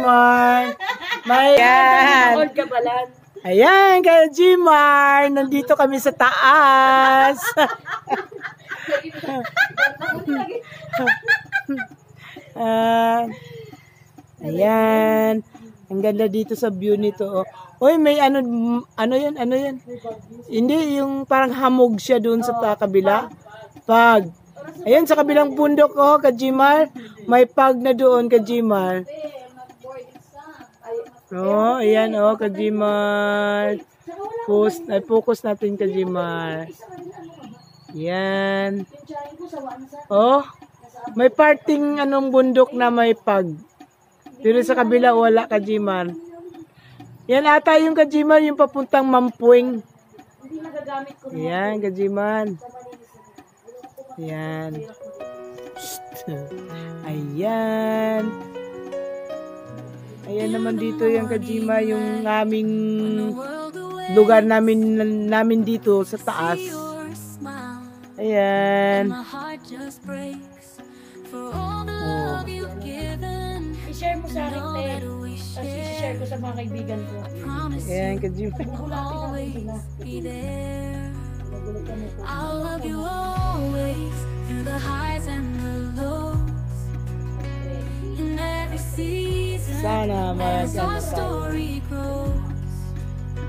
Jimar. Ayan. Ayan, kay Jimar. Nandito kami sa taas. Ayan. Ang ganda dito sa view nito. Oy, may ano yan? Ano yan? Hindi, yung parang hamog siya doon sa kabila. Pag. Ayan, sa kabilang bundok, Kajimar. May pag na doon, Kajimar. Ayan, Kajimar. Focus natin, Kajimar. Ayan. May parting anong bundok na may pag. Pero sa kabila, wala, Kajimar. Yan ata yung Kajimar, yung papuntang Mampuing. Ayan, Kajimar. Ayan. Ayan. Ayan naman dito yung Kajimar, yung aming lugar namin dito sa taas. Ayan. I-share mo sa akin, Te. Tapos i-share ko sa mga kaibigan ko. Ayan, Kajimar. I'll love you always through the highs and the lows. In every season, Sana as our story grows.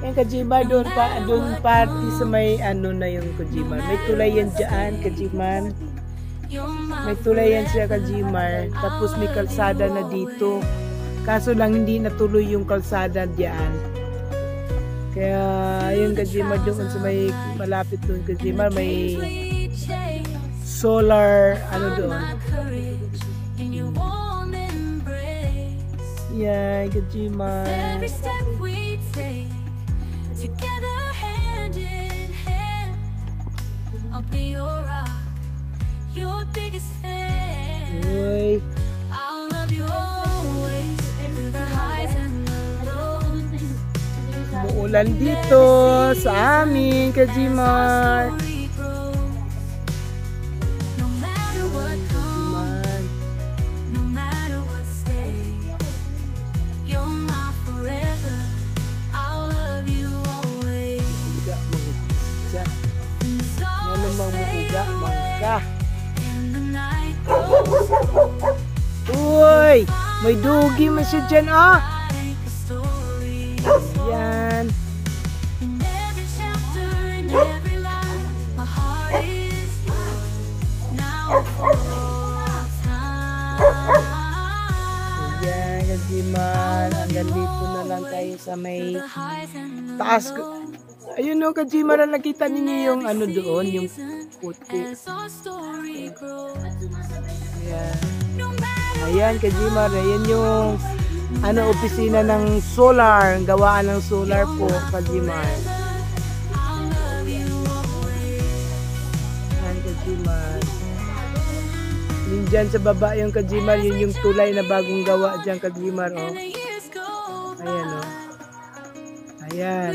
Ayan, Kajimar, doon party sa may na yung Kajimar. May tulay yan dyan, Kajimar. May tulay yan siya, Kajimar. Tapos may kalsada na dito. Kaso lang hindi natuloy yung kalsada diyan. Kaya yung Kajimar doon sa may malapit doon, Kajimar, may solar doon. Yan, Kajimar. Uy. Umuulan dito sa amin, Kajimar. Uy, may dugi man siya dyan, Yan. Yan, Kajimar. Hanggang dito na lang tayo sa may taas. Ayun Kajimar, nakita ninyo yung doon, yung puti. Ayan. Ayan, Kajimar, ayan yung opisina ng solar, gawaan ng solar po, Kajimar. Ayan, Kajimar. Yun dyan sa baba yung Kajimar, yun yung tulay na bagong gawa dyan, Kajimar, Ayan, Ayan.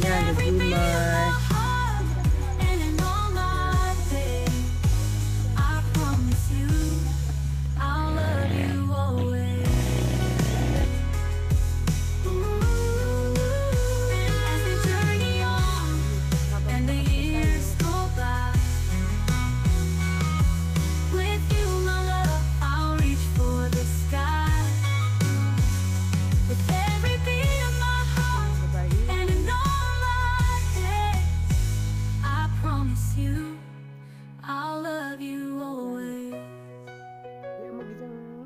Ayan, Kajimar.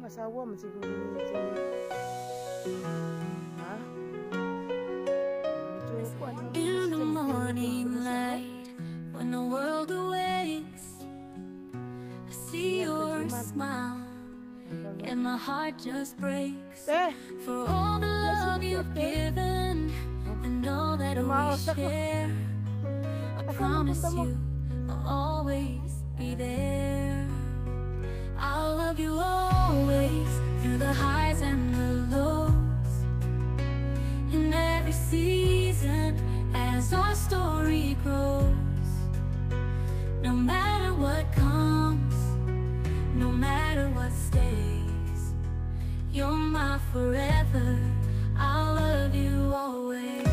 Asawa man siguro. In the morning light, when the world awakes, I see your smile, and my heart just breaks for all the love you've given and all that we share. I promise you I'll always be there. I'll love you always through the highs and the lows. In every season, as our story grows. No matter what comes, You're my forever. I'll love you always.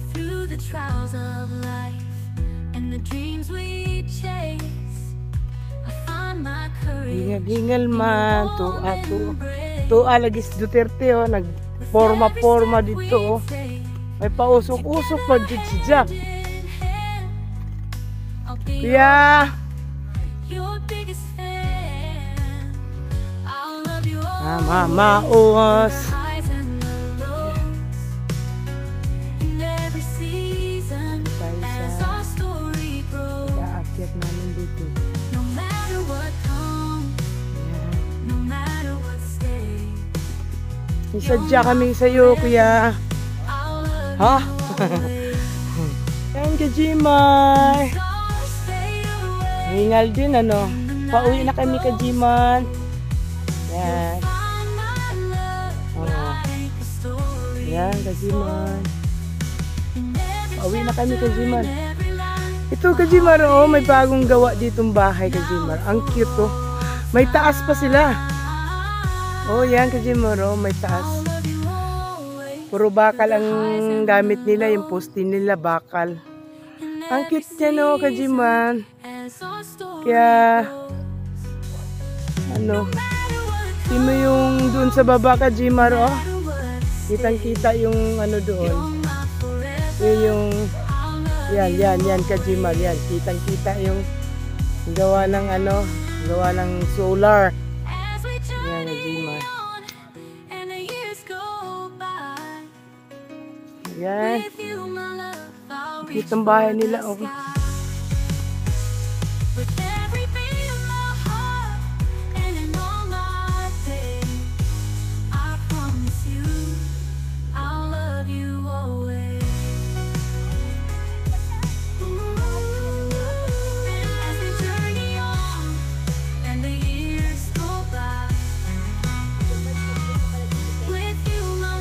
Through the trials of life and the dreams we chase, I find my courage. Hingal man. Tua lagi si Duterte oh. Nagporma-porma dito oh. May pausok-usok pa dito siya. Kaya maos. Kaakyat namin dito. Isadya kami sa'yo, kuya. Ha? Thank you, Jimar. Hingal din, ano. Pauwi na kami ka, Jimar. Yan. Oh. Yan, ka, Jimar. Pauwi na kami ka, Jimar. Ito, ka, Jimar, oh. May bagong gawa ditong bahay, ka, Jimar. Ang cute, oh. May taas pa sila. Oh, yan, ka, Jimar, oh. May taas. Puro bakal ang gamit nila, yung poste nila, bakal. Ang cute niya, no, Kajiman. Kaya, ano, mo yung dun sa baba, Kajimar, oh. Kitang-kita yung, ano, doon. Yung, yan, Kajimar, yan. Kitang-kita yung gawa ng, ano, gawa ng solar. Yan, Kajimar. Yan. Kitang bahay nila, oh.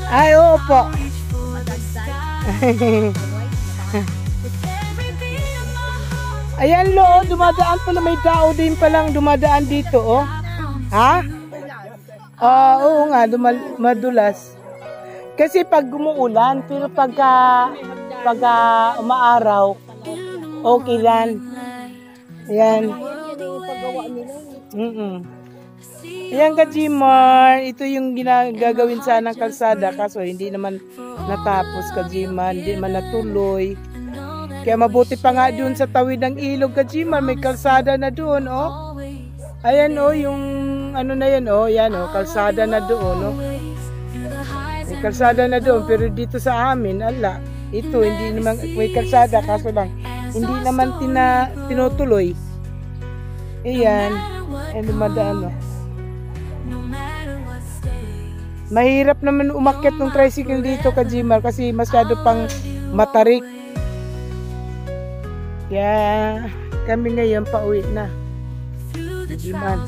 Ay, oo po. Ayan lo, oh, dumadaan pala, may tao din palang dumadaan dito, oh. Ha? Oo nga, madulas. Kasi pag umuulan, pero pagka umaaraw, okay lang. Ayan. Ayan, Kajimar, ito yung gagawin sana ng kalsada, kaso hindi naman natapos, Kajimar, hindi naman natuloy. Kaya mabuti pa nga doon sa tawid ng ilog, Kajimar, may kalsada na doon, oh. Ayan, oh, yung ano na yan, oh, yan, oh, kalsada na doon, oh. May kalsada na doon, pero dito sa amin, ala, ito, hindi naman, may kalsada, kaso lang, hindi naman tinutuloy. Ayan, ayan, dumadaan, oh. Mahirap naman umakyat ng tricycle dito, Kajimar, kasi masyado pang matarik. Kaya kami ngayon pauwi na. Kajimar.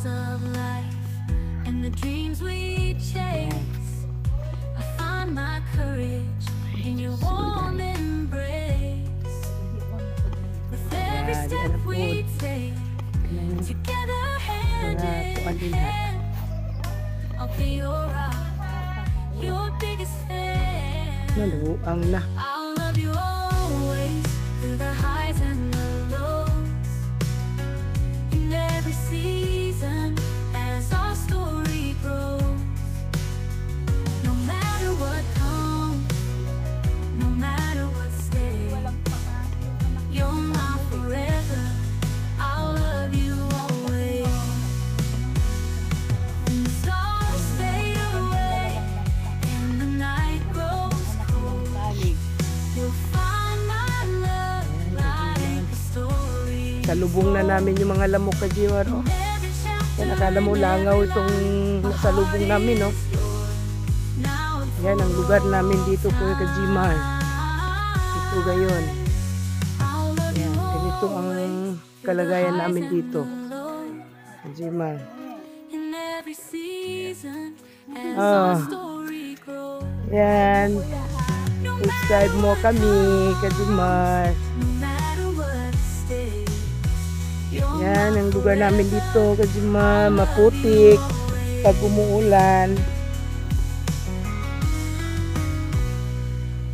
Naluang na. Salubong na namin yung mga lamok, Kajimar, oh. Yan, akala mo langaw itong salubong namin, oh. Yan ang lugar namin dito po, Kajimar. Ito gayon. Yan, ganito ang kalagayan namin dito, Kajimar. Yan, subscribe mo kami, Kajimar. Yan ang lugar namin dito. dito, Kajimar. Maputik pag umuulan.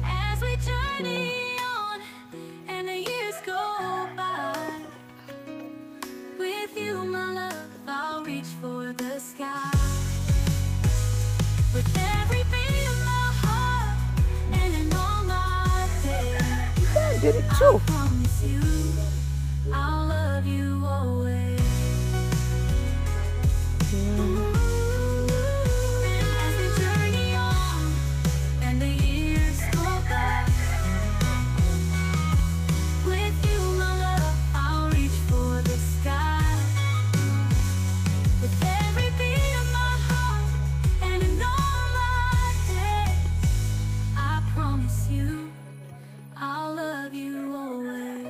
As we journey on and the years go by, with you, my love, I'll reach for the sky. With every beat of my heart and in all my days, Diretso. promise you, I'll love you always. As we journey on and the years go by, with you, my love, I'll reach for the sky. With every beat of my heart and in all my days, I promise you, I'll love you always.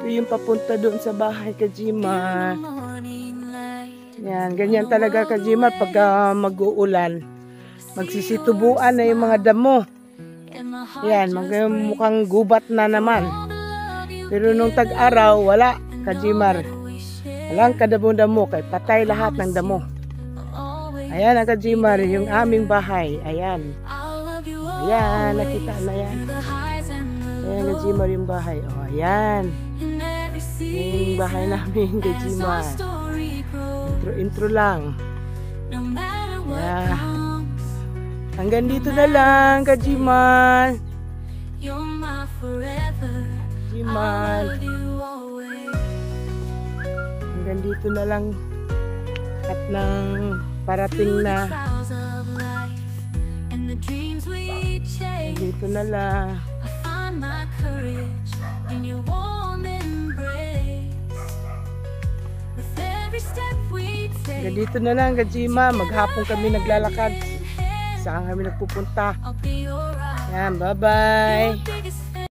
Ito yung papunta doon sa bahay, Kajimar. Morning light. Yan, ganyan talaga, Kajimar, pag mag-uulan. Magsisitubuan na yung mga damo. And my heart Yan, mukhang gubat na naman. Pero nung tag-araw, wala, Kajimar. Walang kadamo-damo, kay patay lahat ng damo. Ayan ang Kajimar, yung aming bahay. Ayan. Ayan, nakita na yan. Ayan, Kajimar, yung bahay. O, ayan. Yung bahay namin, Kajimar. Intro lang. Yeah. Hanggang dito na lang, Kajimar. Kajimar. Hanggang dito na lang. At nang parating na. Dito na lang. Hanggang dito na lang, Kajima. Maghapon kami naglalakad. Saan kami nagpupunta. Yan, bye-bye.